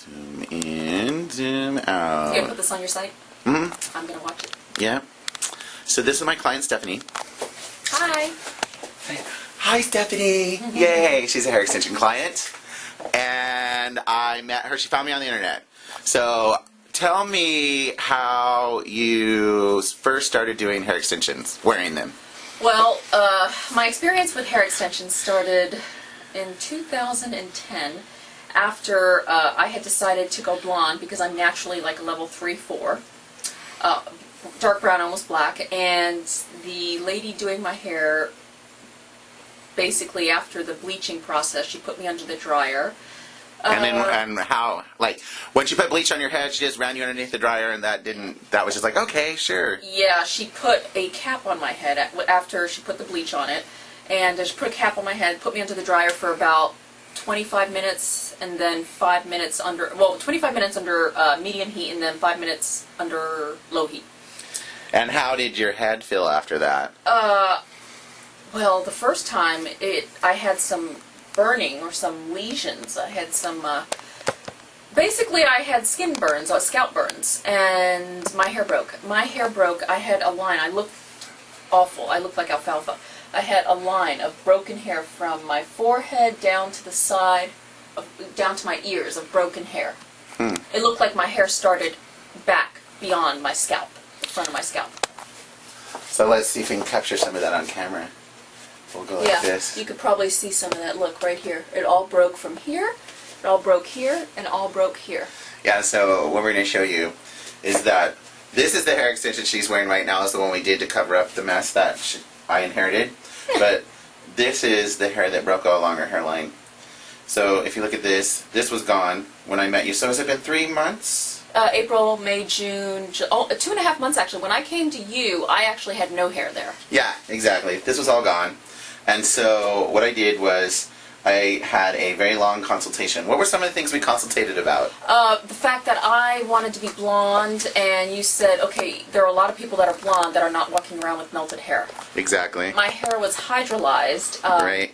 Zoom in, zoom out. You gonna put this on your site? Mm-hmm. I'm gonna watch it. Yeah. So this is my client, Stephanie. Hi. Hi, Stephanie. Yay. She's a hair extension client. And I met her. She found me on the internet. So tell me how you first started doing hair extensions, wearing them. Well, my experience with hair extensions started in 2010 after I had decided to go blonde because I'm naturally like a level 3-4. Dark brown, almost black, and the lady doing my hair, basically after the bleaching process, she put me under the dryer. And how, like, when she put bleach on your head, she just ran you underneath the dryer, and that was just like, okay, sure. Yeah, she put a cap on my head after she put the bleach on it, and she put a cap on my head, put me under the dryer for about 25 minutes, and then 5 minutes under, 25 minutes under medium heat, and then 5 minutes under low heat. And how did your head feel after that? Well, the first time, I had some burning or some lesions. I had some, basically I had skin burns, scalp burns, and my hair broke. My hair broke. I had a line. I looked awful. I looked like alfalfa. I had a line of broken hair from my forehead down to the side, down to my ears of broken hair. It looked like my hair started back beyond my scalp, the front of my scalp. So let's see if we can capture some of that on camera. We'll go like this. You could probably see some of that. Look, right here. It all broke from here, it all broke here, and all broke here. Yeah, so what we're going to show you is that this is the hair extension she's wearing right now. Is the one we did to cover up the mess that I inherited. But this is the hair that broke all along her hairline. So if you look at this, this was gone when I met you. So has it been 3 months? April, May, June, 2.5 months actually. When I came to you, I actually had no hair there. Yeah, exactly. This was all gone. And so what I did was I had a very long consultation. What were some of the things we consultated about? The fact that I wanted to be blonde, and you said, okay, there are a lot of people that are blonde that are not walking around with melted hair. Exactly. My hair was hydrolyzed. Right.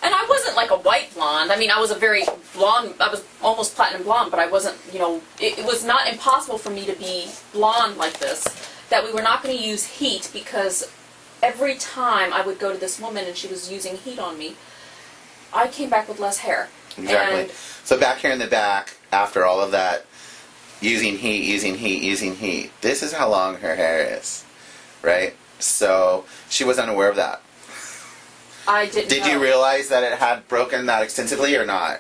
And I wasn't like a white blonde. I mean, I was a very blonde, I was almost platinum blonde, but I wasn't, it was not impossible for me to be blonde like this, that we were not going to use heat because every time I would go to this woman and she was using heat on me, I came back with less hair. Exactly. And so back here in the back, after all of that, using heat, this is how long her hair is, right? So she was unaware of that. I didn't Did know. you realize that it had broken that extensively or not?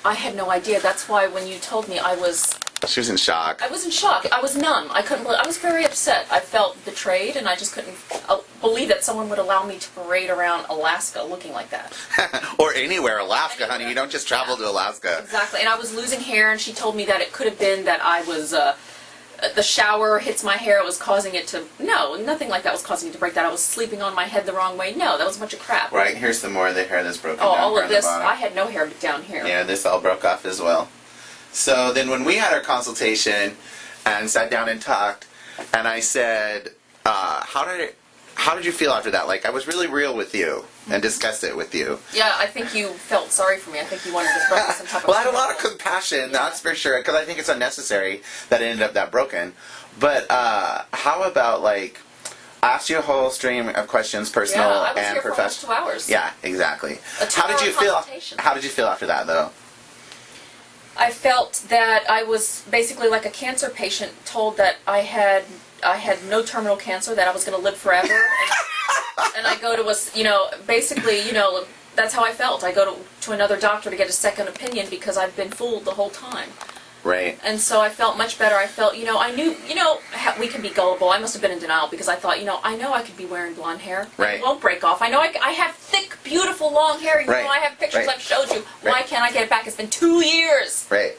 I had no idea. That's why when you told me, She was in shock. I was in shock. I was numb. I was very upset. I felt betrayed, and I just couldn't believe that someone would allow me to parade around Alaska looking like that. Or anywhere, Alaska, honey. You don't just travel to Alaska. Exactly. And I was losing hair, and she told me that it could have been that I was, the shower hits my hair, it was causing it to, no, nothing like that was causing it to break, that I was sleeping on my head the wrong way. No, that was a bunch of crap. Right, here's some more of the hair that's broken down. All of this, the bottom. I had no hair down here. Yeah, this all broke off as well. So then when we had our consultation and sat down and talked, and I said, how did you feel after that? Like, I was really real with you and discussed it with you. Yeah, I think you felt sorry for me. I think you wanted to practice some type of... Well, I had a lot of compassion, that's for sure, because I think it's unnecessary that it ended up that broken. But how about, like, I asked you a whole stream of questions, personal and professional. For almost 2 hours. Yeah, exactly. A 2-hour consultation. How did you feel after that, though? I felt that I was basically like a cancer patient told that I had no terminal cancer, that I was going to live forever. And I go to basically, that's how I felt. I go to another doctor to get a second opinion because I've been fooled the whole time. Right. And so I felt much better. I felt, I knew, we can be gullible. I must have been in denial because I thought, I know I could be wearing blonde hair. Right. It won't break off. I know I have thick, beautiful, long hair. Right. I have pictures I've showed you. Right. Why can't I get it back? It's been 2 years. Right.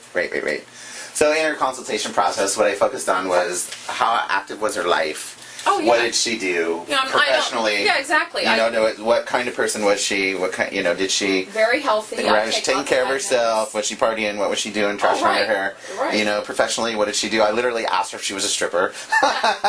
So in her consultation process, what I focused on was how active was her life Oh, yeah. What did she do professionally? Yeah, exactly. What kind of person was she? What kind? Did she? Very healthy. Was she taking care of herself? Was she partying? What was she doing? Trashing on her hair? Right. Professionally, what did she do? I literally asked her if she was a stripper.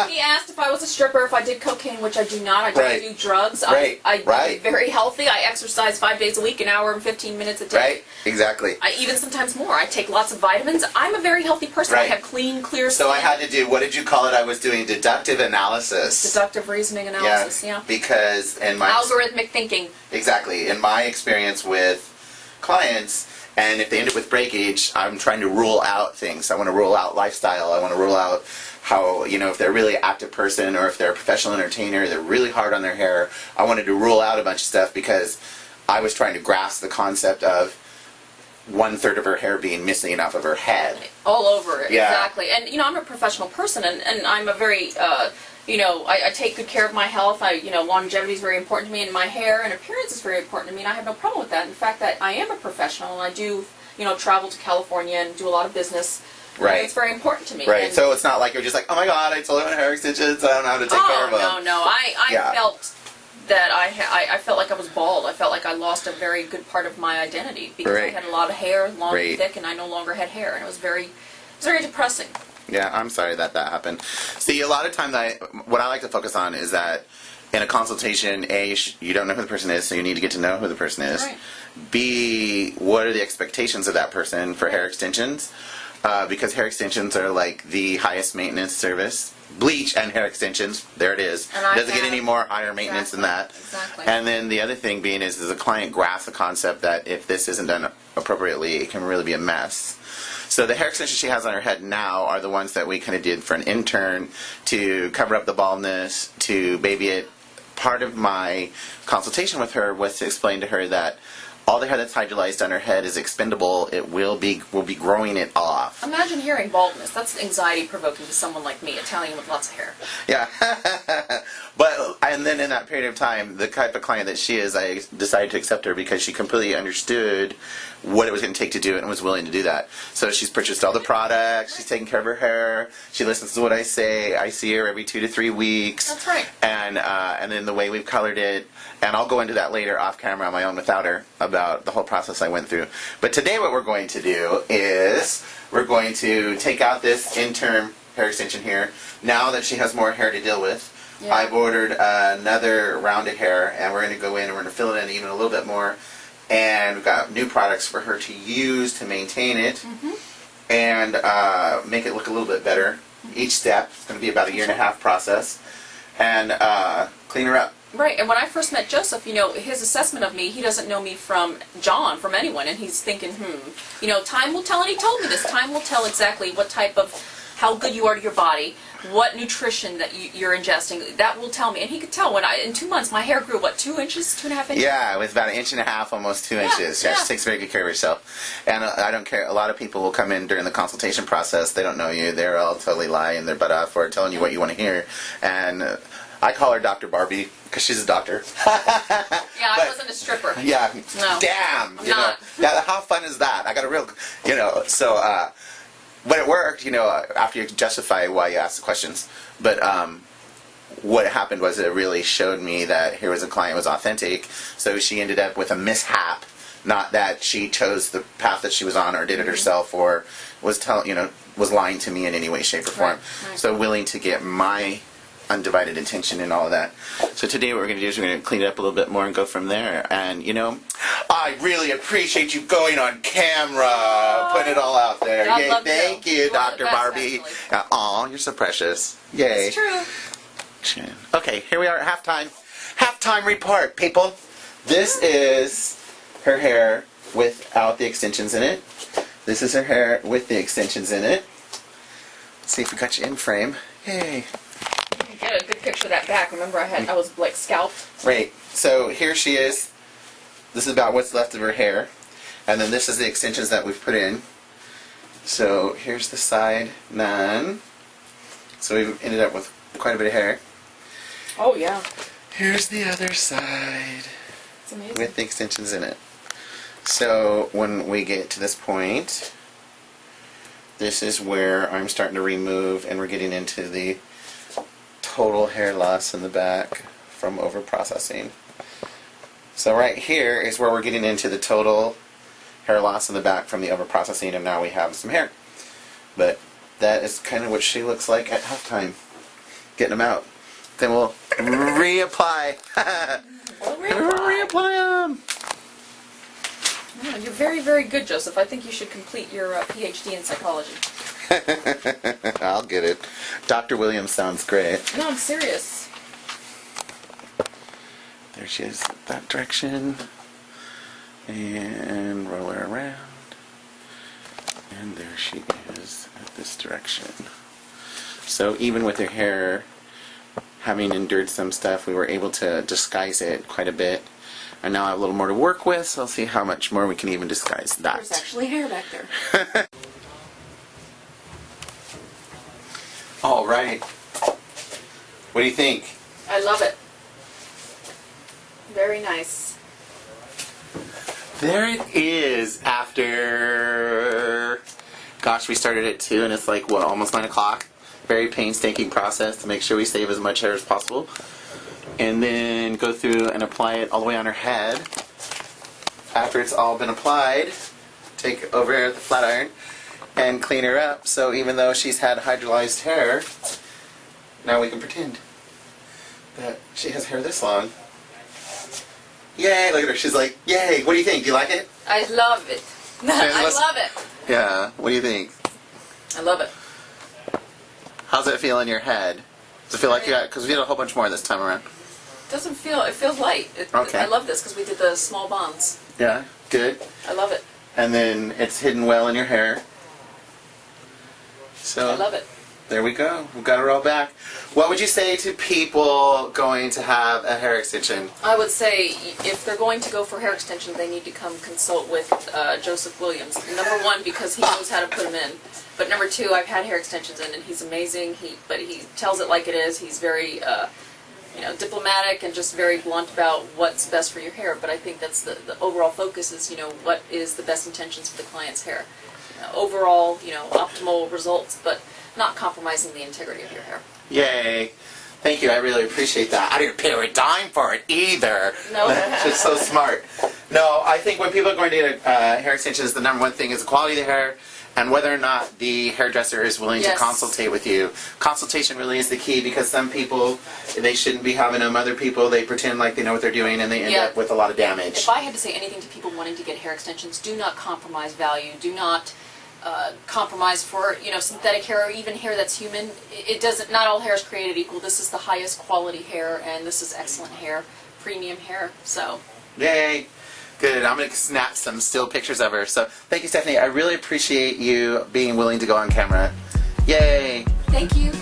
He asked if I was a stripper, if I did cocaine, which I do not. I don't do drugs. Right. I'm very healthy. I exercise 5 days a week, an hour and 15 minutes a day. Right. Exactly. Even sometimes more. I take lots of vitamins. I'm a very healthy person. Right. I have clean, clear skin. So I had to do, what did you call it? I was doing deductive analysis. Deductive reasoning analysis, yeah. Because in my... Algorithmic thinking. Exactly. In my experience with clients, and if they end up with breakage, I'm trying to rule out things. I want to rule out lifestyle. I want to rule out how, if they're a really active person or if they're a professional entertainer, they're really hard on their hair. I wanted to rule out a bunch of stuff because I was trying to grasp the concept of 1/3 of her hair being missing off of her head. All over it, Yeah. exactly. And, I'm a professional person, and I'm a very, I take good care of my health. Longevity is very important to me, and my hair and appearance is very important to me, and I have no problem with that. In fact, that I am a professional, and I do, travel to California and do a lot of business. Right. It's very important to me. Right. And So it's not like you're just like, oh my God, I told her my hair extensions, I don't know how to take care of them. No. I felt that I felt like I was bald. I felt like I lost a very good part of my identity because I had a lot of hair, long and thick, and I no longer had hair, and it was very depressing. Yeah, I'm sorry that happened. See, a lot of times what I like to focus on is that in a consultation, A, you don't know who the person is, so you need to get to know who the person is. Right. B, what are the expectations of that person for hair extensions? Because hair extensions are like the highest maintenance service. Bleach and hair extensions, there it is. Doesn't get any more higher maintenance than that. Exactly. And then the other thing being is the client grasps the concept that if this isn't done appropriately, it can really be a mess. So the hair extensions she has on her head now are the ones that we kind of did for an intern to cover up the baldness, to baby it. Part of my consultation with her was to explain to her that all the hair that's hydrolyzed on her head is expendable. It will be growing it off. Imagine hearing baldness. That's anxiety provoking to someone like me, Italian with lots of hair. Yeah. And then in that period of time, the type of client that she is, I decided to accept her because she completely understood what it was going to take to do it and was willing to do that. So she's purchased all the products, she's taking care of her hair, she listens to what I say, I see her every 2 to 3 weeks. That's right. And then the way we've colored it, and I'll go into that later off camera on my own without her about the whole process I went through. But today what we're going to do is we're going to take out this interim hair extension here. Now that she has more hair to deal with, Yeah. I've ordered another round of hair, and we're going to go in and we're going to fill it in even a little bit more. And we've got new products for her to use to maintain it and make it look a little bit better. Each step, it's going to be about a 1.5-year process, and clean her up. Right, and when I first met Joseph, his assessment of me, he doesn't know me from John, from anyone, and he's thinking, time will tell, and he told me this, time will tell exactly what type of, how good you are to your body, what nutrition that you're ingesting, that will tell me. And he could tell when in 2 months, my hair grew, 2 inches, 2.5 inches? Yeah, it was about 1.5 inches, almost 2 inches. Yeah, she takes very good care of herself. And I don't care, a lot of people will come in during the consultation process, they don't know you, they're all totally lying their butt off or telling you what you want to hear. And I call her Dr. Barbie because she's a doctor. Yeah, I wasn't a stripper. Yeah, no. Damn. I'm not. Yeah, how fun is that? I got a real, so, but it worked, after you justify why you ask the questions. But what happened was it really showed me that here was a client who was authentic, so she ended up with a mishap, not that she chose the path that she was on or did it herself or was was lying to me in any way, shape, or form. Right. So willing to get my undivided attention and all of that. So today what we're going to do is we're going to clean it up a little bit more and go from there. And, I really appreciate you going on camera, putting it all out there. God Yay, love thank you, You're Dr. the best, Barbie. actually. Aw, you're so precious. Yay. It's true. Okay, here we are at halftime. Halftime report, people. This is her hair without the extensions in it. This is her hair with the extensions in it. Let's see if we got you in frame. Yay. Get a good picture of that back. Remember, I was like scalped. Right. So here she is. This is about what's left of her hair. And then this is the extensions that we've put in. So here's the side, none. So we've ended up with quite a bit of hair. Oh, yeah. Here's the other side. It's amazing. With the extensions in it. So when we get to this point, this is where I'm starting to remove and we're getting into the total hair loss in the back from overprocessing. So right here is where we're getting into the total hair loss in the back from the overprocessing, and now we have some hair. But that is kind of what she looks like at halftime. Getting them out. Then we'll reapply. Reapply them. Yeah, you're very, very good, Joseph. I think you should complete your PhD in psychology. I'll get it. Dr. Williams sounds great. No, I'm serious. There she is, that direction. And roll her around. And there she is at this direction. So even with her hair having endured some stuff, we were able to disguise it quite a bit. And now I have a little more to work with, so I'll see how much more we can even disguise that. There's actually hair back there. All right. What do you think? I love it. Very nice. There it is after, gosh, we started at 2 and it's like, what, almost 9 o'clock? Very painstaking process to make sure we save as much hair as possible. And then go through and apply it all the way on her head. After it's all been applied, take over the flat iron and clean her up. So even though she's had hydrolyzed hair, now we can pretend that she has hair this long. Yay, look at her. She's like, yay, what do you think? Do you like it? I love it. I love it. Yeah, what do you think? I love it. How's it feel in your head? Does it feel like you got, because we did a whole bunch more this time around. Doesn't feel, it feels light. Okay. I love this because we did the small bonds. Yeah, good. I love it. And then it's hidden well in your hair. So I love it. there we go. We've got her all back. What would you say to people going to have a hair extension? I would say if they're going to go for hair extension, they need to come consult with Joseph Williams. Number one, because he knows how to put them in. But number two, I've had hair extensions in, and he's amazing. But he tells it like it is. He's very, diplomatic and just very blunt about what's best for your hair. But I think that's the overall focus is, what is the best intentions for the client's hair. Overall, optimal results, but not compromising the integrity of your hair. Yay. Thank you. I really appreciate that. I didn't pay her a dime for it either. No. She's so smart. No, I think when people are going to get hair extensions, the number one thing is the quality of the hair and whether or not the hairdresser is willing to consultate with you. Consultation really is the key because some people, they shouldn't be having them. Other people, they pretend like they know what they're doing and they end up with a lot of damage. If I had to say anything to people wanting to get hair extensions, do not compromise value. Do not compromise for synthetic hair or even hair that's human. It doesn't. Not all hair is created equal. This is the highest quality hair, and this is excellent hair, premium hair. So. Yay! Good. I'm gonna snap some still pictures of her. So thank you, Stephanie. I really appreciate you being willing to go on camera. Yay! Thank you.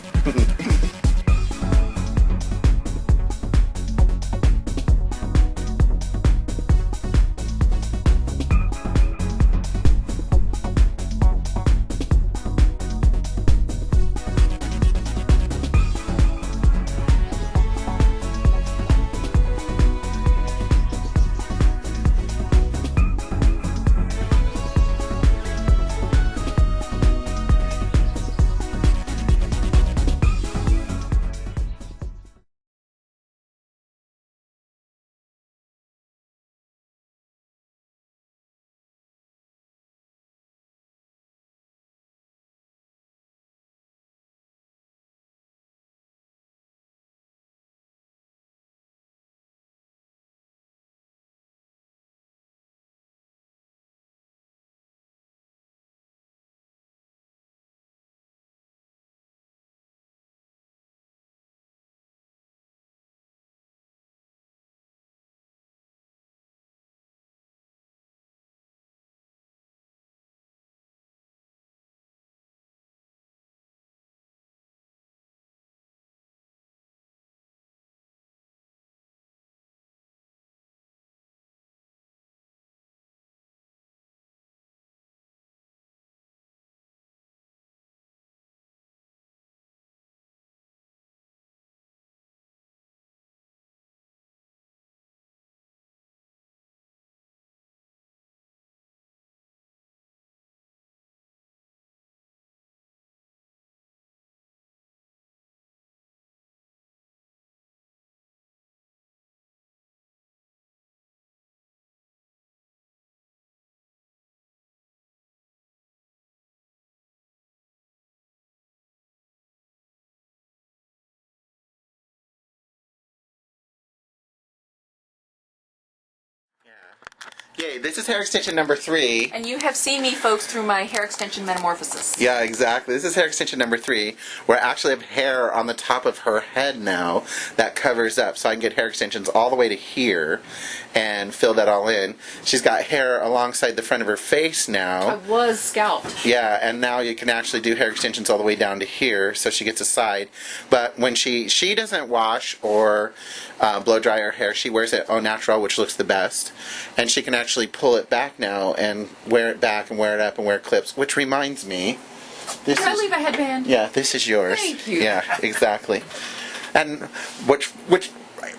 Yay, this is hair extension number 3. And you have seen me, folks, through my hair extension metamorphosis. Yeah, exactly. This is hair extension number 3, where I actually have hair on the top of her head now that covers up, so I can get hair extensions all the way to here and fill that all in. She's got hair alongside the front of her face I now. was scalped. Yeah, and now you can actually do hair extensions all the way down to here, so she gets a side. But when she doesn't wash or blow dry her hair, she wears it au natural, which looks the best. And she can actually pull it back now and wear it back and wear it up and wear clips, which reminds me, this Can I is, leave a headband? yeah, this is yours. Thank you. Yeah, exactly. And which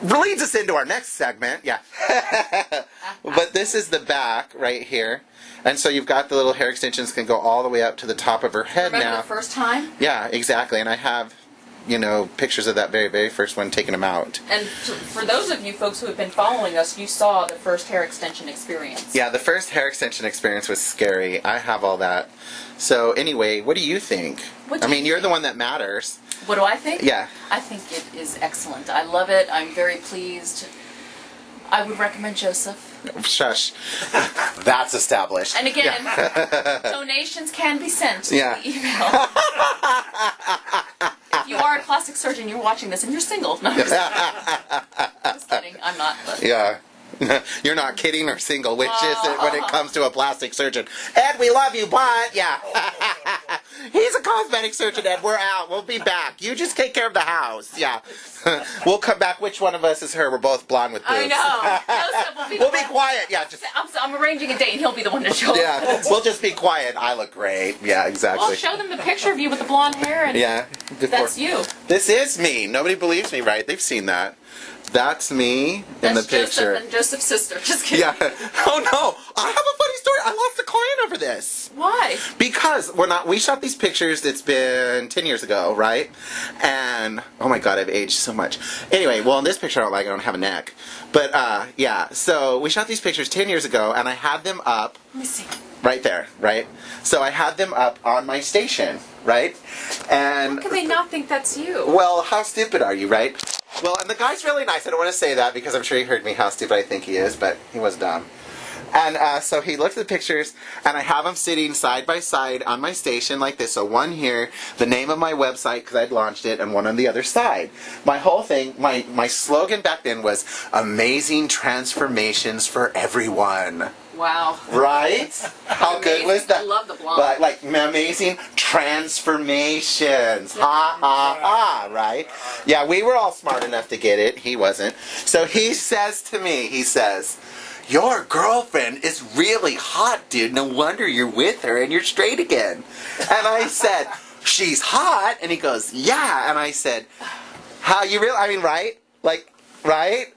leads us into our next segment. Yeah. But this is the back right here. And so you've got the little hair extensions can go all the way up to the top of her head Remember now. the first time? Yeah, exactly. And I have, pictures of that very, very first one, taking them out. And for those of you folks who have been following us, you saw the first hair extension experience. Yeah, the first hair extension experience was scary. I have all that. So anyway, what do you think? You're the one that matters. What do I think? Yeah. I think it is excellent. I love it. I'm very pleased. I would recommend Joseph. Shush. That's established. And again, donations can be sent to Yeah. the email. If you are a plastic surgeon, you're watching this, and you're single. No, just kidding. I'm not. But. Yeah. You're not kidding or single, which is it when it comes to a plastic surgeon. Ed, we love you, but yeah. He's a cosmetic surgeon, Ed. We're out. We'll be back. You just take care of the house. Yeah. We'll come back. Which one of us is her? We're both blonde with boobs. I know. Joseph will be We'll be quiet. Yeah. Just, I'm arranging a date, and he'll be the one to show up. yeah. We'll just be quiet. I look great. Yeah, exactly. I'll show them the picture of you with the blonde hair, and Yeah. that's you. This is me. Nobody believes me, right? They've seen that. That's me in the That's picture. Joseph and Joseph's sister. Just kidding. Yeah. Oh no! I have a funny story. I lost a client over this. Why? Because we shot these pictures, it's been 10 years ago, right? And, oh my god, I've aged so much. Anyway, well, in this picture I don't have a neck. But, yeah, so we shot these pictures 10 years ago, and I had them up, Let me see. right there, right? So I had them up on my station, right? And, How can they not think that's you? well, how stupid are you, right? Well, and the guy's really nice. I don't want to say that because I'm sure he heard me how stupid I think he is, but he was dumb. And so he looked at the pictures, and I have them sitting side by side on my station like this. So one here, the name of my website, because I'd launched it, and one on the other side. My whole thing, my slogan back then was, amazing transformations for everyone. Wow. Right? How good was that? I love the blonde. But, like, amazing transformations. Ha, ha, ha, right? Yeah, we were all smart enough to get it. He wasn't. So he says to me, your girlfriend is really hot, dude. No wonder you're with her and you're straight again. And I said, she's hot? And he goes, yeah. And I said, how you really, right? Like, right?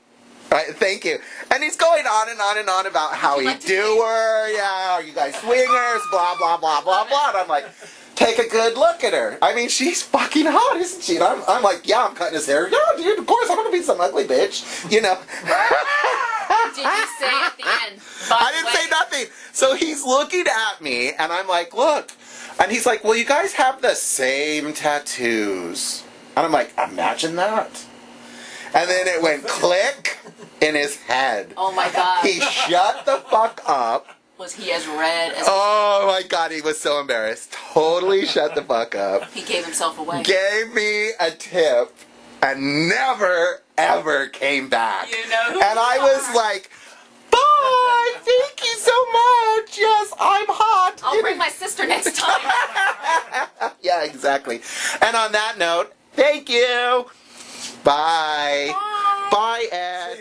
Right, thank you. And he's going on and on and on about how he do her, yeah, are you guys swingers, blah, blah, blah, blah, blah. And I'm like, take a good look at her. I mean, she's fucking hot, isn't she? And I'm like, yeah, I'm cutting his hair. Yeah, dude, of course, I'm going to be some ugly bitch, Did you say at the end? I didn't say nothing. So he's looking at me, and I'm like, look. And he's like, well, you guys have the same tattoos. And I'm like, imagine that. And then it went click in his head. Oh my god. He shut the fuck up. Was he as red as... Oh my god, he was so embarrassed. Totally shut the fuck up. He gave himself away. Gave me a tip and never, ever came back. You know who and you I was are. like, bye, thank you so much. Yes, I'm hot. I'll bring my sister next time. Yeah, exactly. And on that note, thank you. Bye. Bye. Bye, Ed.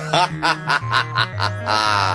Ha ha ha ha ha ha.